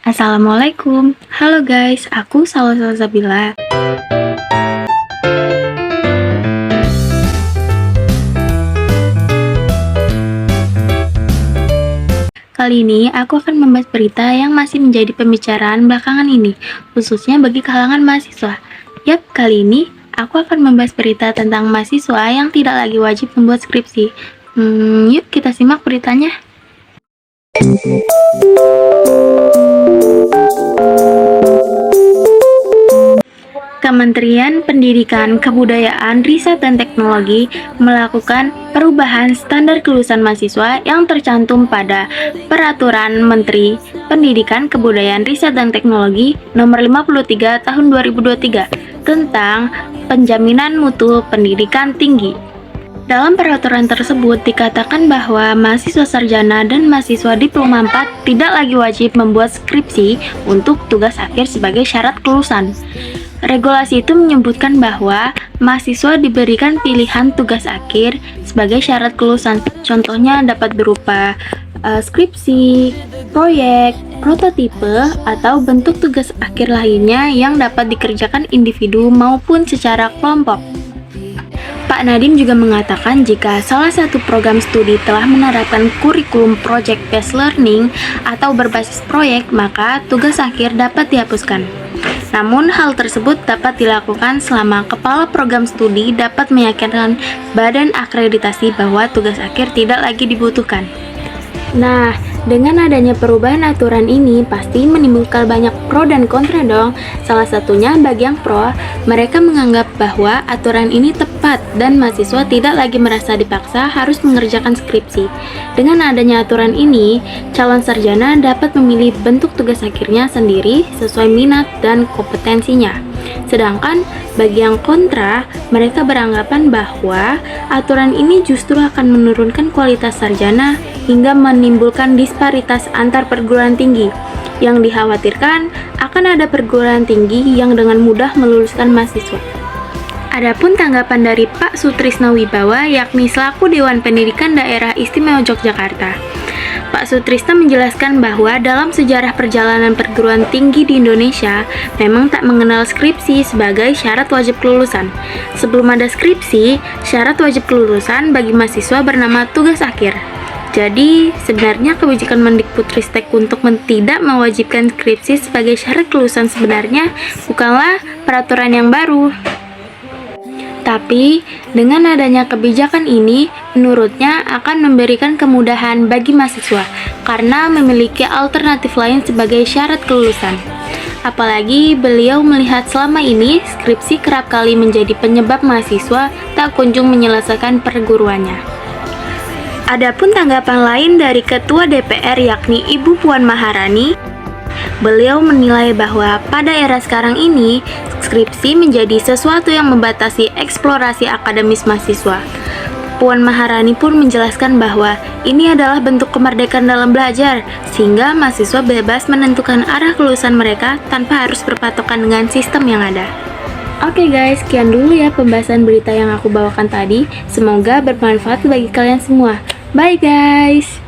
Assalamualaikum, halo guys, aku Salsabila. Kali ini aku akan membahas berita yang masih menjadi pembicaraan belakangan ini, khususnya bagi kalangan mahasiswa. Yap, kali ini aku akan membahas berita tentang mahasiswa yang tidak lagi wajib membuat skripsi. Yuk kita simak beritanya. Kementerian Pendidikan, Kebudayaan, Riset dan Teknologi melakukan perubahan standar kelulusan mahasiswa yang tercantum pada Peraturan Menteri Pendidikan, Kebudayaan, Riset dan Teknologi Nomor 53 Tahun 2023 tentang penjaminan mutu pendidikan tinggi. Dalam peraturan tersebut dikatakan bahwa mahasiswa sarjana dan mahasiswa diploma 4 tidak lagi wajib membuat skripsi untuk tugas akhir sebagai syarat kelulusan. Regulasi itu menyebutkan bahwa mahasiswa diberikan pilihan tugas akhir sebagai syarat kelulusan. Contohnya dapat berupa skripsi, proyek, prototipe, atau bentuk tugas akhir lainnya yang dapat dikerjakan individu maupun secara kelompok. Pak Nadiem juga mengatakan jika salah satu program studi telah menerapkan kurikulum project-based learning atau berbasis proyek, maka tugas akhir dapat dihapuskan. Namun, hal tersebut dapat dilakukan selama kepala program studi dapat meyakinkan badan akreditasi bahwa tugas akhir tidak lagi dibutuhkan. Nah, dengan adanya perubahan aturan ini pasti menimbulkan banyak pro dan kontra dong. Salah satunya bagi yang pro, mereka menganggap bahwa aturan ini tepat dan mahasiswa tidak lagi merasa dipaksa harus mengerjakan skripsi. Dengan adanya aturan ini, calon sarjana dapat memilih bentuk tugas akhirnya sendiri sesuai minat dan kompetensinya. Sedangkan bagi yang kontra, mereka beranggapan bahwa aturan ini justru akan menurunkan kualitas sarjana hingga menimbulkan disparitas antar perguruan tinggi. Yang dikhawatirkan akan ada perguruan tinggi yang dengan mudah meluluskan mahasiswa. Adapun tanggapan dari Pak Sutrisno Wibawa, yakni selaku Dewan Pendidikan Daerah Istimewa Yogyakarta. Pak Sutrisno menjelaskan bahwa dalam sejarah perjalanan perguruan tinggi di Indonesia memang tak mengenal skripsi sebagai syarat wajib kelulusan. Sebelum ada skripsi, syarat wajib kelulusan bagi mahasiswa bernama tugas akhir. Jadi, sebenarnya kebijakan Mendikbudristek untuk tidak mewajibkan skripsi sebagai syarat kelulusan sebenarnya bukanlah peraturan yang baru. Tapi, dengan adanya kebijakan ini, menurutnya akan memberikan kemudahan bagi mahasiswa karena memiliki alternatif lain sebagai syarat kelulusan. Apalagi beliau melihat selama ini skripsi kerap kali menjadi penyebab mahasiswa tak kunjung menyelesaikan perguruannya. Adapun tanggapan lain dari Ketua DPR yakni Ibu Puan Maharani, beliau menilai bahwa pada era sekarang ini, skripsi menjadi sesuatu yang membatasi eksplorasi akademis mahasiswa. Puan Maharani pun menjelaskan bahwa ini adalah bentuk kemerdekaan dalam belajar, sehingga mahasiswa bebas menentukan arah kelulusan mereka tanpa harus berpatokan dengan sistem yang ada. Oke guys, sekian dulu ya pembahasan berita yang aku bawakan tadi. Semoga bermanfaat bagi kalian semua. Bye guys!